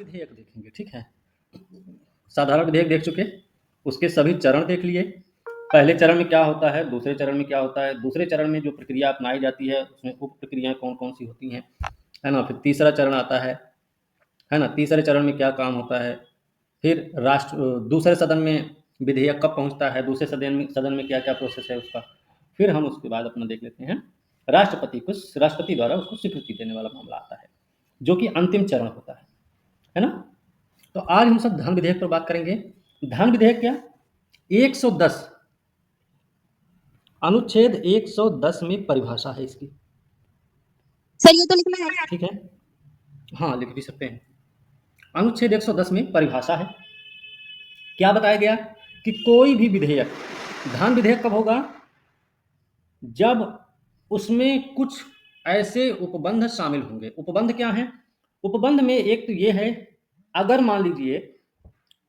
विधेयक देखेंगे, ठीक है। साधारण विधेयक देख चुके, उसके सभी चरण देख लिए। पहले चरण में क्या होता है, दूसरे चरण में क्या होता है, दूसरे चरण में जो प्रक्रिया अपनाई जाती है उसमें उप प्रक्रियाएं कौन कौन सी होती हैं, है ना। फिर तीसरा चरण आता है ना। तीसरे चरण में क्या काम होता है, फिर दूसरे सदन में विधेयक कब पहुंचता है, दूसरे सदन में क्या क्या प्रोसेस है उसका। फिर हम उसके बाद अपना देख लेते हैं राष्ट्रपति द्वारा उसको स्वीकृति देने वाला मामला आता है, जो कि अंतिम चरण होता है ना। तो आज हम सब धन विधेयक पर बात करेंगे। धन विधेयक क्या, 110 अनुच्छेद 110 में परिभाषा है इसकी। सर ये तो लिखना है। ठीक है, हाँ लिख भी सकते हैं। अनुच्छेद 110 में परिभाषा है। क्या बताया गया कि कोई भी विधेयक, धन विधेयक कब होगा, जब उसमें कुछ ऐसे उपबंध शामिल होंगे। उपबंध क्या है, उपबंध में एक तो ये है, अगर मान लीजिए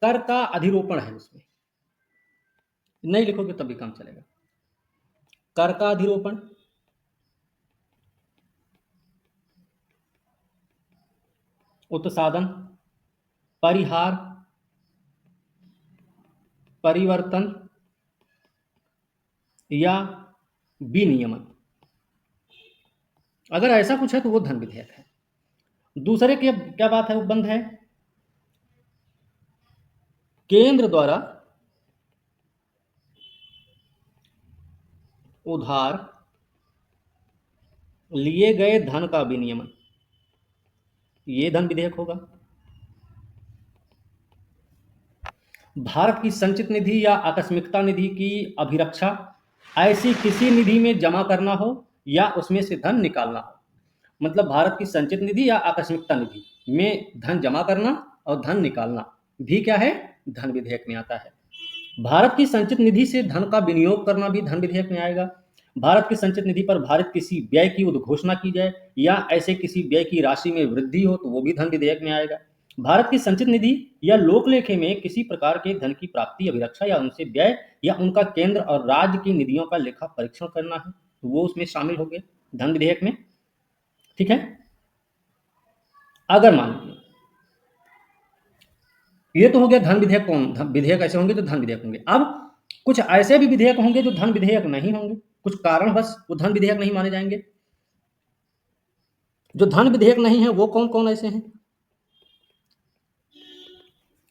कर का अधिरोपण है उसमें, नहीं लिखोगे तब भी काम चलेगा। कर का अधिरोपण, उत्सादन, परिहार, परिवर्तन या विनियमन, अगर ऐसा कुछ है तो वो धन विधेयक है। दूसरे की क्या बात है, उपबंध है, केंद्र द्वारा उधार लिए गए धन का विनियमन, ये धन विधेयक होगा। भारत की संचित निधि या आकस्मिकता निधि की अभिरक्षा, ऐसी किसी निधि में जमा करना हो या उसमें से धन निकालना हो। मतलब भारत की संचित निधि या आकस्मिकता निधि में धन जमा करना और धन निकालना भी क्या है, धन विधेयक में आता है। भारत की संचित निधि से धन का विनियोग करना भी धन विधेयक में आएगा। भारत की संचित निधि पर भारत किसी व्यय की उद्घोषणा की जाए या ऐसे किसी व्यय की राशि में वृद्धि हो तो वो भी धन विधेयक में आएगा। भारत की संचित निधि या लोकलेखे में किसी प्रकार के धन की प्राप्ति, अभिरक्षा या उनसे व्यय या उनका केंद्र और राज्य की निधियों का लेखा परीक्षण करना है तो वो उसमें शामिल हो गए धन विधेयक में। ठीक है, अगर मान लीजिए ये तो हो गया धन विधेयक, विधेयक ऐसे होंगे जो धन विधेयक होंगे। अब कुछ ऐसे भी विधेयक होंगे जो धन विधेयक नहीं होंगे, कुछ कारण बस वो धन विधेयक नहीं माने जाएंगे। जो धन विधेयक नहीं है वो कौन कौन ऐसे हैं,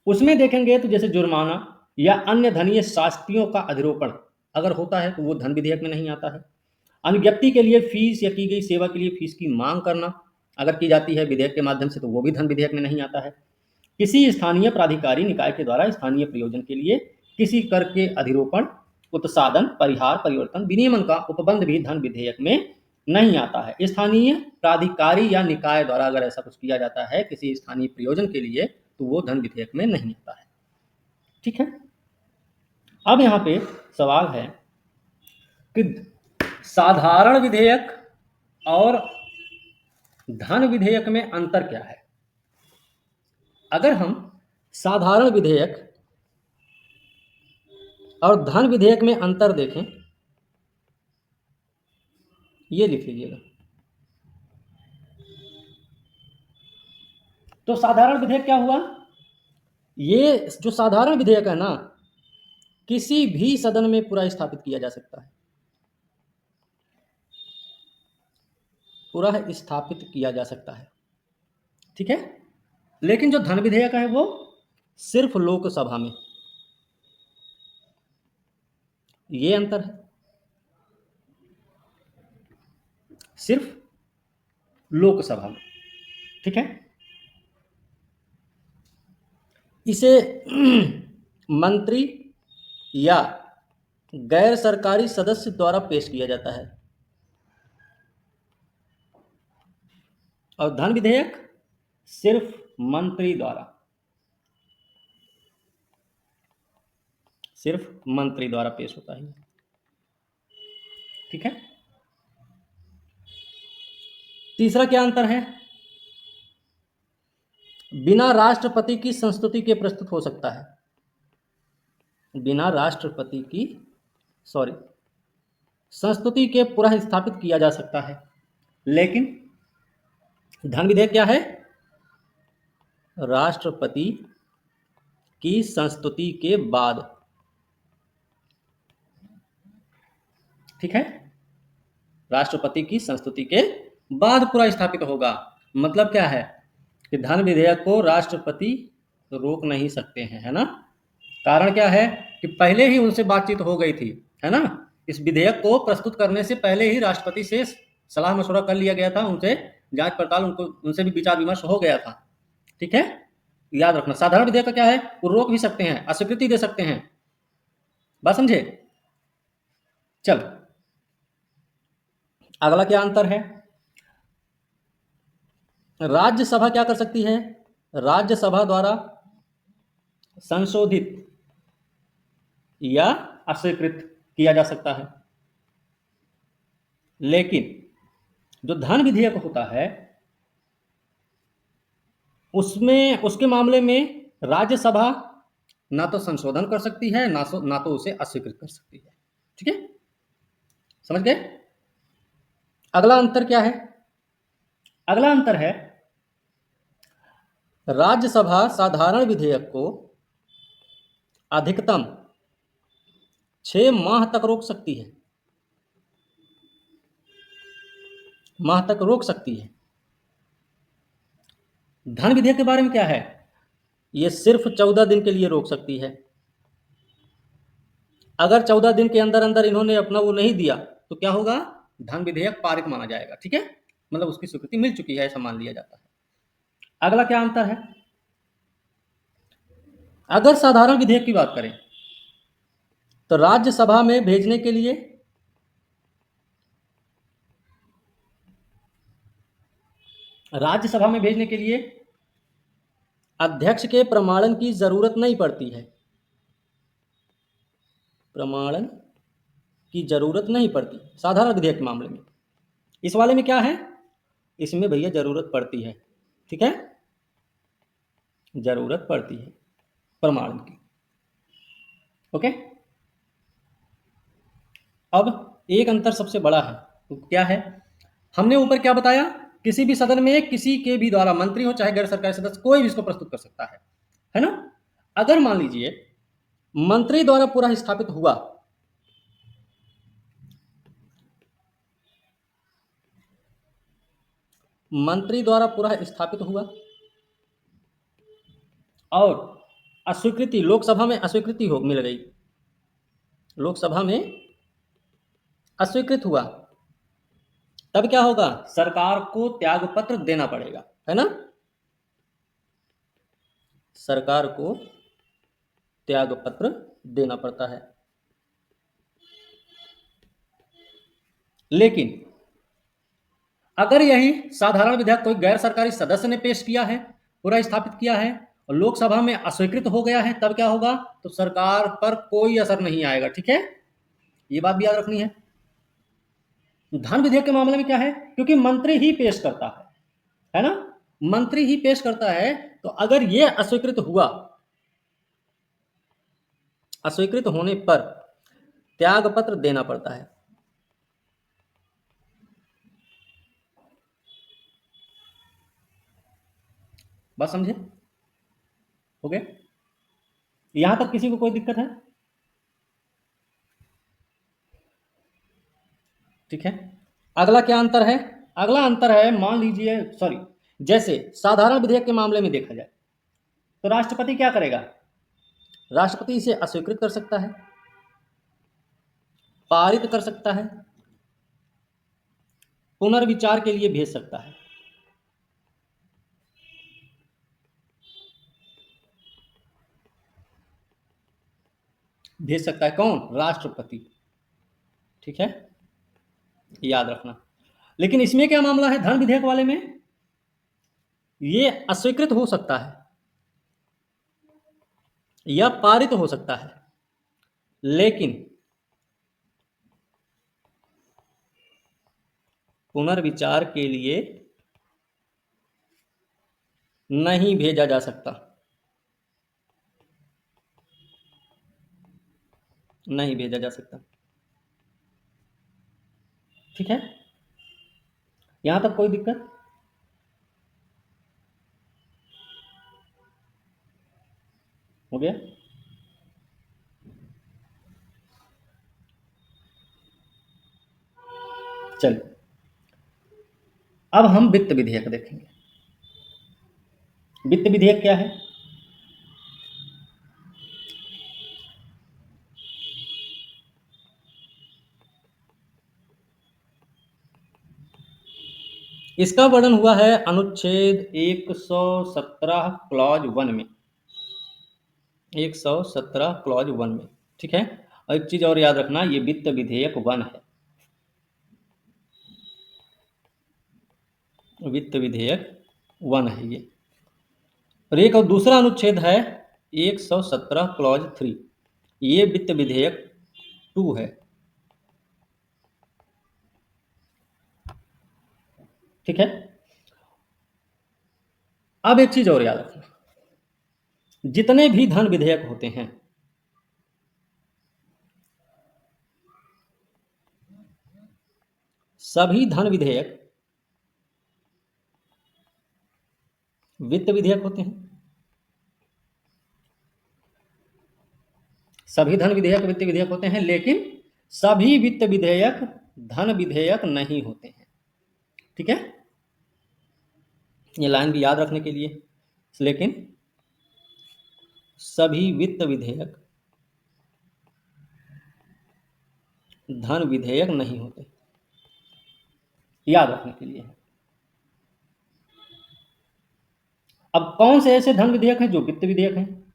उसमें देखेंगे तो जैसे जुर्माना या अन्य धनीय शास्तियों का अधिरोपण अगर होता है तो वो धन विधेयक में नहीं आता है। अनुज्ञप्ति के लिए फीस या की गई सेवा के लिए फीस की मांग करना अगर की जाती है विधेयक के माध्यम से तो वो भी धन विधेयक में नहीं आता है। किसी स्थानीय प्राधिकारी निकाय के द्वारा स्थानीय प्रयोजन के लिए किसी कर के अधिरोपण, उत्सादन, परिहार, परिवर्तन, विनियमन का उपबंध भी धन विधेयक में नहीं आता है। स्थानीय प्राधिकारी या निकाय द्वारा अगर ऐसा कुछ किया जाता है किसी स्थानीय प्रयोजन के लिए तो वो धन विधेयक में नहीं आता है। ठीक है, अब यहां पे सवाल है कि साधारण विधेयक और धन विधेयक में अंतर क्या है। अगर हम साधारण विधेयक और धन विधेयक में अंतर देखें, ये लिख लीजिएगा। तो साधारण विधेयक क्या हुआ, ये जो साधारण विधेयक है ना किसी भी सदन में पूरा स्थापित किया जा सकता है, पूरा स्थापित किया जा सकता है। ठीक है, लेकिन जो धन विधेयक है वो सिर्फ लोकसभा में, ये अंतर है, सिर्फ लोकसभा में। ठीक है, इसे मंत्री या गैर सरकारी सदस्य द्वारा पेश किया जाता है और धन विधेयक सिर्फ मंत्री द्वारा, सिर्फ मंत्री द्वारा पेश होता है। ठीक है, तीसरा क्या अंतर है, बिना राष्ट्रपति की संस्तुति के प्रस्तुत हो सकता है, बिना राष्ट्रपति की संस्तुति के पूरा स्थापित किया जा सकता है। लेकिन धन विधेयक क्या है, राष्ट्रपति की संस्तुति के बाद, ठीक है, राष्ट्रपति की संस्तुति के बाद पूरा स्थापित होगा। मतलब क्या है कि धन विधेयक को राष्ट्रपति रोक नहीं सकते हैं, है ना। कारण क्या है कि पहले ही उनसे बातचीत हो गई थी, है ना। इस विधेयक को प्रस्तुत करने से पहले ही राष्ट्रपति से सलाह मशवरा कर लिया गया था, उनसे जांच पड़ताल, उनको उनसे भी विचार विमर्श हो गया था, ठीक है। याद रखना, साधारण विधेयक का क्या है, वो रोक भी सकते हैं, अस्वीकृति दे सकते हैं। बात समझे। चल, अगला क्या अंतर है। राज्यसभा क्या कर सकती है, राज्यसभा द्वारा संशोधित या अस्वीकृत किया जा सकता है। लेकिन जो धन विधेयक होता है उसमें, उसके मामले में राज्यसभा ना तो संशोधन कर सकती है, ना तो उसे अस्वीकृत कर सकती है, ठीक है। समझ गए। अगला अंतर क्या है, अगला अंतर है राज्यसभा साधारण विधेयक को अधिकतम 6 माह तक रोक सकती है, माह तक रोक सकती है। धन विधेयक के बारे में क्या है, ये सिर्फ 14 दिन के लिए रोक सकती है। अगर 14 दिन के अंदर अंदर इन्होंने अपना वो नहीं दिया तो क्या होगा, धन विधेयक पारित माना जाएगा, ठीक है। मतलब उसकी स्वीकृति मिल चुकी है, ऐसा मान लिया जाता है। अगला क्या अंतर है, अगर साधारण विधेयक की बात करें तो राज्यसभा में भेजने के लिए अध्यक्ष के प्रमाणन की जरूरत नहीं पड़ती है, प्रमाणन की जरूरत नहीं पड़ती साधारण विधेयक के मामले में। इस वाले में क्या है, इसमें भैया जरूरत पड़ती है, ठीक है, जरूरत पड़ती है प्रमाणन की। ओके। अब एक अंतर सबसे बड़ा है, तो क्या है, हमने ऊपर क्या बताया, किसी भी सदन में किसी के भी द्वारा, मंत्री हो चाहे गैर सरकारी सदस्य, कोई भी इसको प्रस्तुत कर सकता है ना। अगर मान लीजिए मंत्री द्वारा पूरा स्थापित हुआ, मंत्री द्वारा पूरा स्थापित हुआ और अस्वीकृति, लोकसभा में अस्वीकृति हो मिल गई, लोकसभा में अस्वीकृत हुआ, तब क्या होगा, सरकार को त्यागपत्र देना पड़ेगा, है ना। सरकार को त्यागपत्र देना पड़ता है। लेकिन अगर यही साधारण विधेयक कोई गैर सरकारी सदस्य ने पेश किया है, पूरा स्थापित किया है और लोकसभा में अस्वीकृत हो गया है, तब क्या होगा, तो सरकार पर कोई असर नहीं आएगा, ठीक है। ये बात भी याद रखनी है। धन विधेयक के मामले में क्या है, क्योंकि मंत्री ही पेश करता है ना, मंत्री ही पेश करता है, तो अगर यह अस्वीकृत हुआ, अस्वीकृत होने पर त्यागपत्र देना पड़ता है। बात समझे, हो गया। यहां तक किसी को कोई दिक्कत है, ठीक है। अगला क्या अंतर है, अगला अंतर है, मान लीजिए, सॉरी, जैसे साधारण विधेयक के मामले में देखा जाए तो राष्ट्रपति क्या करेगा, राष्ट्रपति इसे अस्वीकृत कर सकता है, पारित कर सकता है, पुनर्विचार के लिए भेज सकता है। भेज सकता है कौन, राष्ट्रपति, ठीक है, याद रखना। लेकिन इसमें क्या मामला है, धन विधेयक वाले में ये अस्वीकृत हो सकता है या पारित हो सकता है, लेकिन पुनर्विचार के लिए नहीं भेजा जा सकता, नहीं भेजा जा सकता, ठीक है। यहां तक कोई दिक्कत, हो गया। चलिए, अब हम वित्त विधेयक देखेंगे। वित्त विधेयक क्या है? इसका वर्णन हुआ है अनुच्छेद 117 क्लॉज 1 में। 117 क्लॉज 1 में, ठीक है। और एक चीज और याद रखना, ये वित्त विधेयक 1 है। वित्त विधेयक 1 है ये। और एक और दूसरा अनुच्छेद है 117 क्लॉज 3, ये वित्त विधेयक 2 है, ठीक है। अब एक चीज और याद रखना, जितने भी धन विधेयक होते हैं, सभी धन विधेयक वित्त विधेयक होते हैं। सभी धन विधेयक वित्त विधेयक होते हैं, लेकिन सभी वित्त विधेयक धन विधेयक नहीं होते हैं, ठीक है। ये लाइन भी याद रखने के लिए, लेकिन सभी वित्त विधेयक धन विधेयक नहीं होते, याद रखने के लिए। अब कौन से ऐसे धन विधेयक हैं जो वित्त विधेयक हैं,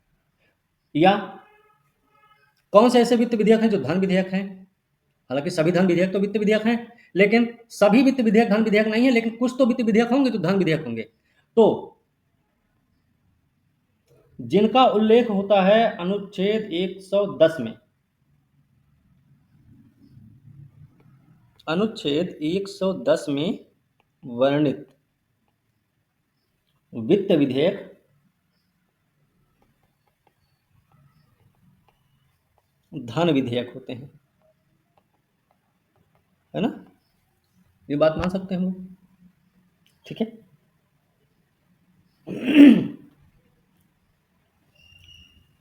या कौन से ऐसे वित्त विधेयक हैं जो धन विधेयक हैं? हालांकि सभी धन विधेयक तो वित्त विधेयक हैं, लेकिन सभी वित्त विधेयक धन विधेयक नहीं है, लेकिन कुछ तो वित्त विधेयक होंगे जो धन विधेयक होंगे। तो जिनका उल्लेख होता है अनुच्छेद 110 में, अनुच्छेद 110 में वर्णित वित्त विधेयक धन विधेयक होते हैं, है ना। ये बात मान सकते हैं हम लोग, ठीक है।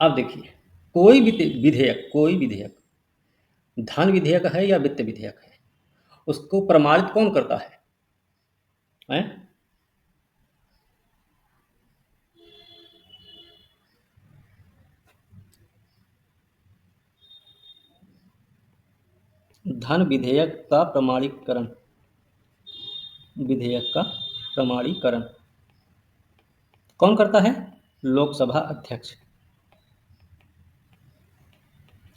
अब देखिए, कोई विधेयक धन विधेयक है या वित्त विधेयक है, उसको प्रमाणित कौन करता है, हैं? धन विधेयक का प्रमाणीकरण, विधेयक का प्रमाणीकरण कौन करता है? लोकसभा अध्यक्ष,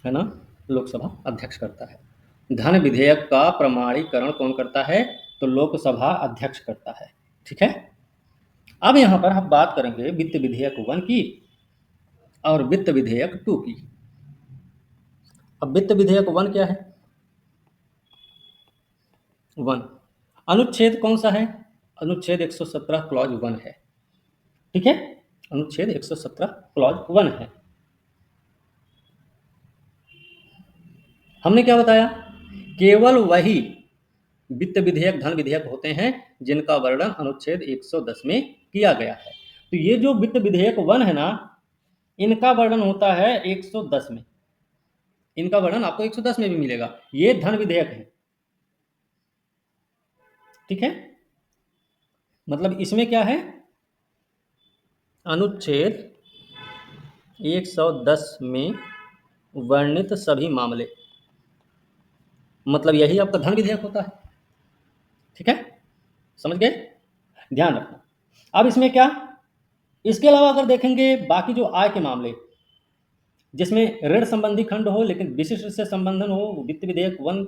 है ना। लोकसभा अध्यक्ष करता है। धन विधेयक का प्रमाणीकरण कौन करता है? तो लोकसभा अध्यक्ष करता है, ठीक है। अब यहां पर हम बात करेंगे वित्त विधेयक 1 की और वित्त विधेयक 2 की। अब वित्त विधेयक 1 क्या है? 1 अनुच्छेद कौन सा है? अनुच्छेद 117 क्लॉज 1 है, ठीक है। अनुच्छेद 117 क्लॉज 1 है। हमने क्या बताया? केवल वही वित्त विधेयक धन विधेयक होते हैं जिनका वर्णन अनुच्छेद 110 में किया गया है। तो ये जो वित्त विधेयक 1 है ना, इनका वर्णन होता है 110 में। इनका वर्णन आपको 110 में भी मिलेगा। ये धन विधेयक है, ठीक है। मतलब इसमें क्या है? अनुच्छेद 110 में वर्णित सभी मामले, मतलब यही आपका धन विधेयक होता है, ठीक है। समझ गए? ध्यान रखना। अब इसमें क्या, इसके अलावा अगर देखेंगे बाकी जो आय के मामले, जिसमें ऋण संबंधी खंड हो लेकिन विशिष्ट से संबंधन हो, वित्त विधेयक 1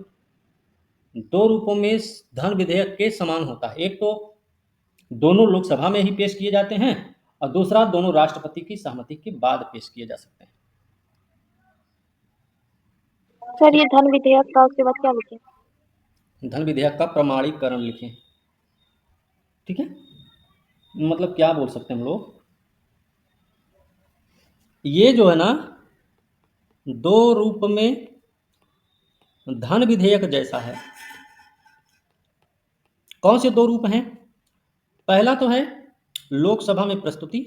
दो रूपों में धन विधेयक के समान होता है। एक तो दोनों लोकसभा में ही पेश किए जाते हैं, और दूसरा दोनों राष्ट्रपति की सहमति के बाद पेश किए जा सकते हैं। सर ये धन विधेयक का उसके बाद क्या लिखे? धन विधेयक का प्रमाणीकरण लिखें, ठीक है। मतलब क्या बोल सकते हैं हम लोग, ये जो है ना, दो रूप में धन विधेयक जैसा है। कौन से दो रूप हैं? पहला तो है लोकसभा में प्रस्तुति,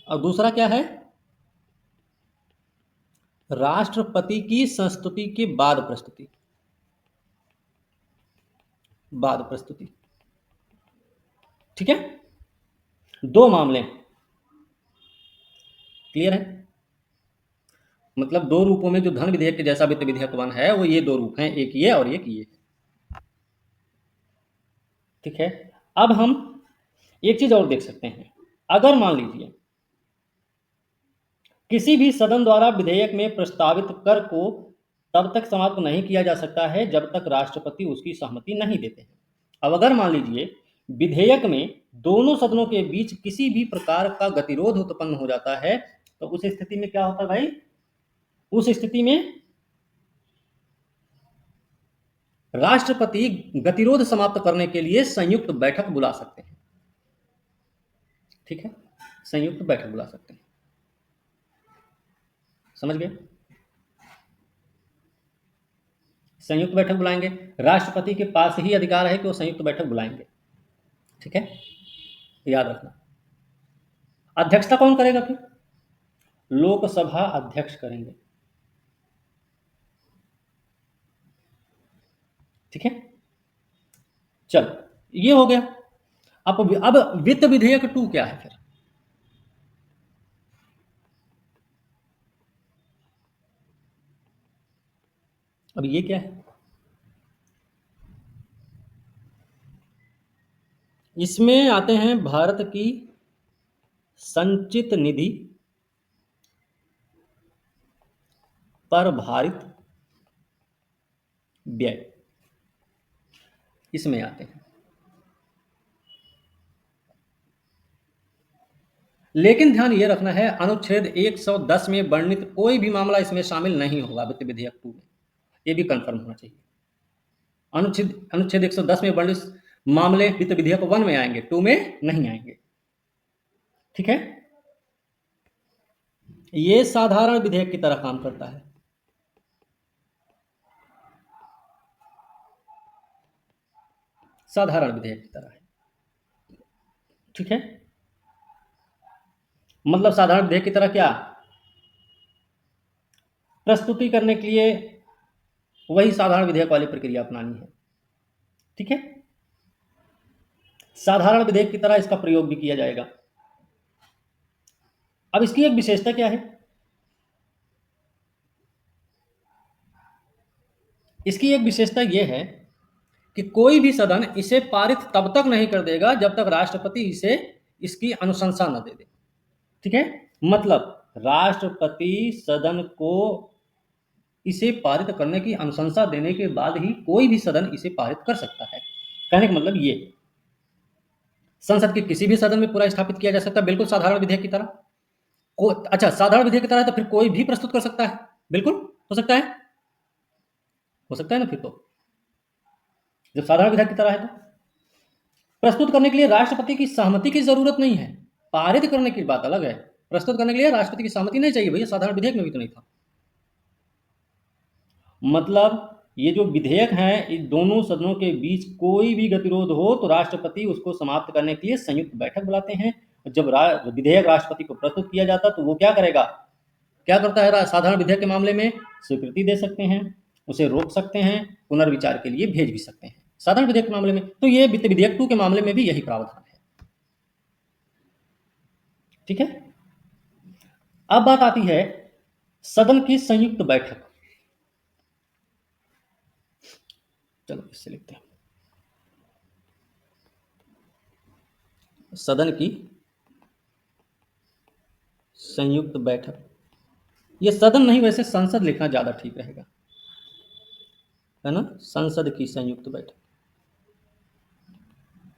और दूसरा क्या है, राष्ट्रपति की संस्तुति के बाद प्रस्तुति, बाद प्रस्तुति। ठीक है, दो मामले क्लियर है। मतलब दो रूपों में जो धन विधेयक के जैसा वित्त विधेयक वन है वो ये दो रूप हैं, एक ये और एक ये। ठीक है, अब हम एक चीज और देख सकते हैं। अगर मान लीजिए किसी भी सदन द्वारा विधेयक में प्रस्तावित कर को तब तक समाप्त नहीं किया जा सकता है जब तक राष्ट्रपति उसकी सहमति नहीं देते हैं। अब अगर मान लीजिए विधेयक में दोनों सदनों के बीच किसी भी प्रकार का गतिरोध उत्पन्न हो जाता है तो उस स्थिति में क्या होता है भाई, उस स्थिति में राष्ट्रपति गतिरोध समाप्त करने के लिए संयुक्त बैठक बुला सकते हैं। ठीक है, संयुक्त बैठक बुला सकते हैं, समझ गए। संयुक्त बैठक बुलाएंगे, राष्ट्रपति के पास ही अधिकार है कि वो संयुक्त बैठक बुलाएंगे। ठीक है, याद रखना। अध्यक्षता कौन करेगा फिर, लोकसभा अध्यक्ष करेंगे। ठीक है, चलो ये हो गया। अब वित्त विधेयक 2 क्या है फिर, अब ये क्या है, इसमें आते हैं भारत की संचित निधि पर भारित व्यय, इसमें आते हैं। लेकिन ध्यान ये रखना है अनुच्छेद 110 में वर्णित कोई भी मामला इसमें शामिल नहीं होगा वित्त विधेयक 2 में, ये भी कंफर्म होना चाहिए। अनुच्छेद 110 में वर्णित मामले वित्त विधेयक 1 में आएंगे, 2 में नहीं आएंगे। ठीक है, ये साधारण विधेयक की तरह काम करता है। साधारण विधेयक की तरह है। ठीक है, मतलब साधारण विधेयक की तरह क्या, प्रस्तुति करने के लिए वही साधारण विधेयक वाली प्रक्रिया अपनानी है। ठीक है, साधारण विधेयक की तरह इसका प्रयोग भी किया जाएगा। अब इसकी एक विशेषता क्या है, इसकी एक विशेषता यह है कि कोई भी सदन इसे पारित तब तक नहीं कर देगा जब तक राष्ट्रपति इसे इसकी अनुशंसा न दे दे। ठीक है, मतलब राष्ट्रपति सदन को इसे पारित करने की अनुशंसा देने के बाद ही कोई भी सदन इसे पारित कर सकता है। कहने का मतलब ये, संसद के किसी भी सदन में पूरा स्थापित किया जा सकता है, बिल्कुल साधारण विधेयक की तरह। अच्छा, साधारण विधेयक की तरह तो फिर कोई भी प्रस्तुत कर सकता है, बिल्कुल हो सकता है, हो सकता है ना। फिर तो जब साधारण विधेयक की तरह है तो प्रस्तुत करने के लिए राष्ट्रपति की सहमति की जरूरत नहीं है। पारित करने की बात अलग है, प्रस्तुत करने के लिए राष्ट्रपति की सहमति नहीं चाहिए भैया, साधारण विधेयक में भी तो नहीं था। मतलब ये जो विधेयक है इन दोनों सदनों के बीच कोई भी गतिरोध हो तो राष्ट्रपति उसको समाप्त करने के लिए संयुक्त बैठक बुलाते हैं। जब विधेयक राष्ट्रपति को प्रस्तुत किया जाता तो वो क्या करेगा, क्या करता है, साधारण विधेयक के मामले में स्वीकृति दे सकते हैं, उसे रोक सकते हैं, पुनर्विचार के लिए भेज भी सकते हैं साधारण विधेयक के मामले में। तो ये वित्त विधेयक 2 के मामले में भी यही प्रावधान है। ठीक है, अब बात आती है सदन की संयुक्त बैठक। चलो इससे लिखते हैं, सदन की संयुक्त बैठक। ये सदन नहीं, वैसे संसद लिखना ज्यादा ठीक रहेगा, है ना, संसद की संयुक्त बैठक,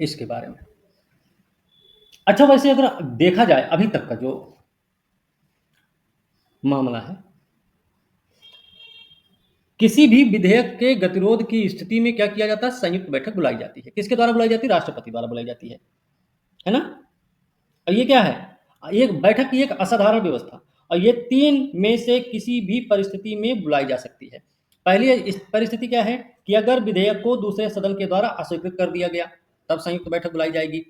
इसके बारे में। अच्छा, वैसे अगर देखा जाए अभी तक का जो मामला है, किसी भी विधेयक के गतिरोध की स्थिति में क्या किया जाता है, संयुक्त बैठक बुलाई जाती है। किसके द्वारा बुलाई जाती है, राष्ट्रपति द्वारा बुलाई जाती है ना। और ये क्या है, एक बैठक की एक असाधारण व्यवस्था, और ये 3 में से किसी भी परिस्थिति में बुलाई जा सकती है। पहली इस परिस्थिति क्या है कि अगर विधेयक को दूसरे सदन के द्वारा अस्वीकृत कर दिया गया तब संयुक्त बैठक बुलाई जाएगी।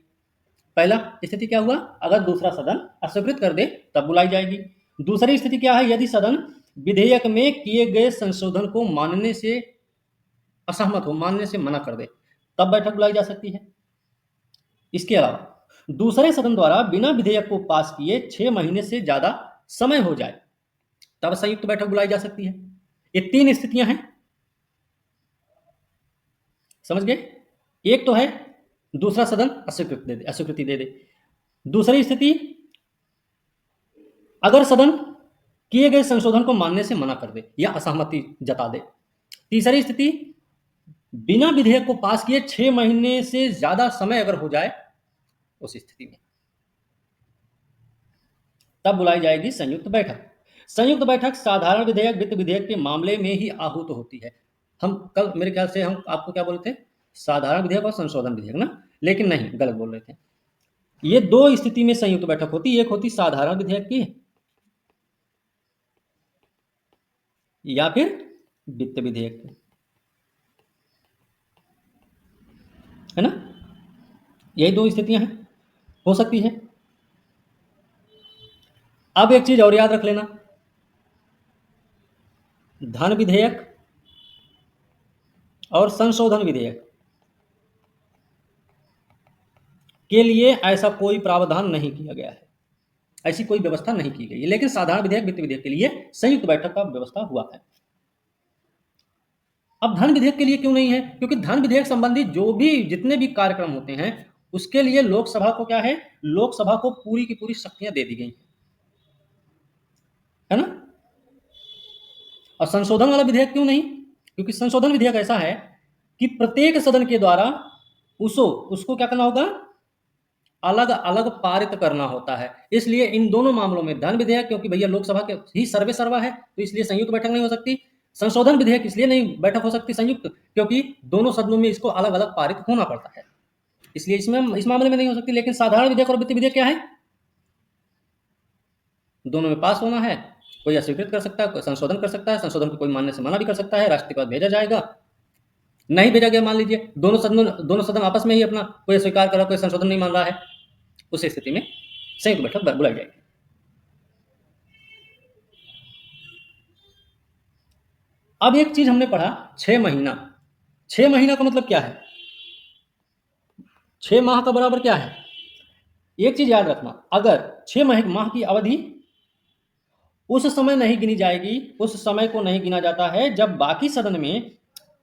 पहला स्थिति क्या हुआ, अगर दूसरा सदन अस्वीकृत कर दे तब बुलाई जाएगी। दूसरी स्थिति क्या है, यदि सदन विधेयक में किए गए संशोधन को मानने से असहमत हो, मानने से मना कर दे, तब बैठक बुलाई जा सकती है। इसके अलावा दूसरे सदन द्वारा बिना विधेयक को पास किए 6 महीने से ज्यादा समय हो जाए तब संयुक्त बैठक बुलाई जा सकती है। ये 3 स्थितियां हैं, समझ गए। एक तो है दूसरा सदन अस्वीकृति दे दे। दूसरी स्थिति, अगर सदन किए गए संशोधन को मानने से मना कर दे या असहमति जता दे। तीसरी स्थिति, बिना विधेयक को पास किए 6 महीने से ज्यादा समय अगर हो जाए उस स्थिति में तब बुलाई जाएगी संयुक्त बैठक। संयुक्त बैठक साधारण विधेयक, वित्त विधेयक के मामले में ही आहूत होती है। हम कल मेरे ख्याल से हम आपको क्या बोले थे, साधारण विधेयक और संशोधन विधेयक ना, लेकिन नहीं, गलत बोल रहे थे। ये 2 स्थिति में संयुक्त बैठक होती, एक होती साधारण विधेयक की या फिर वित्त विधेयक की, है ना। यही 2 स्थितियां हैं, हो सकती है। अब एक चीज और याद रख लेना, धन विधेयक और संशोधन विधेयक के लिए ऐसा कोई प्रावधान नहीं किया गया है, ऐसी कोई व्यवस्था नहीं की गई है, लेकिन साधारण विधेयक, वित्त विधेयक के लिए संयुक्त बैठक का व्यवस्था हुआ है। अब धन विधेयक के लिए क्यों नहीं है, क्योंकि धन विधेयक संबंधी जो भी जितने भी कार्यक्रम होते हैं उसके लिए लोकसभा को क्या है, लोकसभा को पूरी की पूरी शक्तियां दे दी गई है ना। और संशोधन वाला विधेयक क्यों नहीं, क्योंकि संशोधन विधेयक ऐसा है कि प्रत्येक सदन के द्वारा उसको क्या करना होगा, अलग अलग पारित करना होता है। इसलिए इन दोनों मामलों में धन विधेयक, क्योंकि भैया लोकसभा के ही सर्वे सर्वा है तो इसलिए संयुक्त बैठक नहीं हो सकती। संशोधन विधेयक इसलिए नहीं बैठक हो सकती संयुक्त, क्योंकि दोनों सदनों में इसको अलग अलग पारित होना पड़ता है, इसलिए इसमें इस मामले में नहीं हो सकती। लेकिन साधारण विधेयक और वित्त विधेयक क्या है, दोनों में पास होना है, कोई अस्वीकृत कर सकता है, कोई संशोधन कर सकता है, संशोधन को कोई मानने से मना भी कर सकता है, राष्ट्रपति के पास भेजा जाएगा। नहीं भेजा गया, मान लीजिए दोनों सदन आपस में ही अपना कोई स्वीकार कर रहा, कोई संशोधन नहीं मान रहा है, उस स्थिति में संयुक्त बैठक बुलाई जाएगी। अब एक चीज हमने पढ़ा, 6 महीना। 6 महीना का मतलब क्या है, 6 माह का बराबर क्या है। एक चीज याद रखना, अगर 6 माह की अवधि उस समय नहीं गिनी जाएगी, उस समय को नहीं गिना जाता है जब बाकी सदन में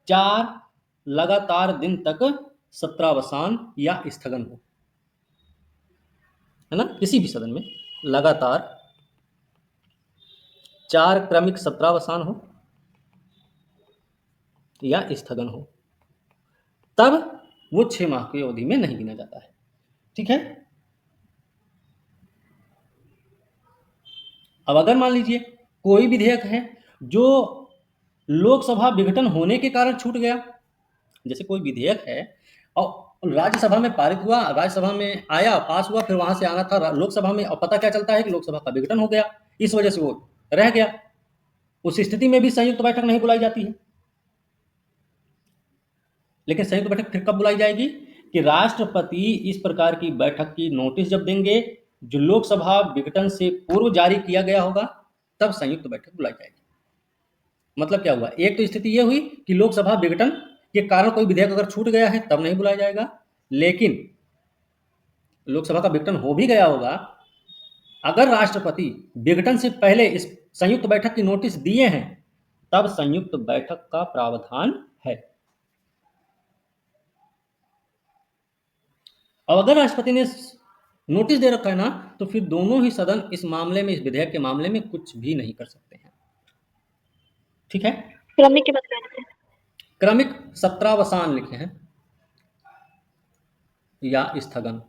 4 लगातार दिन तक सत्रावसान या स्थगन हो, है ना। किसी भी सदन में लगातार 4 क्रमिक सत्रावसान हो या स्थगन हो, तब वो 6 माह की अवधि में नहीं गिना जाता है, ठीक है। अब अगर मान लीजिए कोई विधेयक है जो लोकसभा विघटन होने के कारण छूट गया, जैसे कोई विधेयक है और राज्यसभा में पारित हुआ, राज्यसभा में आया, पास हुआ, फिर वहां से आना था लोकसभा में, और पता क्या चलता है कि लोकसभा का विघटन हो गया, इस वजह से वो रह गया, उस स्थिति में भी संयुक्त बैठक नहीं बुलाई जाती है। लेकिन संयुक्त बैठक फिर कब बुलाई जाएगी, कि राष्ट्रपति इस प्रकार की बैठक की नोटिस जब देंगे जो लोकसभा विघटन से पूर्व जारी किया गया होगा, तब संयुक्त बैठक बुलाई जाएगी। मतलब क्या हुआ, एक तो स्थिति यह हुई कि लोकसभा विघटन के कारण कोई विधेयक अगर छूट गया है तब नहीं बुलाया जाएगा, लेकिन लोकसभा का विघटन हो भी गया होगा, अगर राष्ट्रपति विघटन से पहले इस संयुक्त बैठक की नोटिस दिए हैं तब संयुक्त बैठक का प्रावधान है। अब अगर राष्ट्रपति ने नोटिस दे रखा है ना, तो फिर दोनों ही सदन इस मामले में, इस विधेयक के मामले में कुछ भी नहीं कर सकते हैं, ठीक है। क्रमिक के बाद क्या लिखते हैं? क्रमिक सत्रावसान लिखे हैं या स्थगन।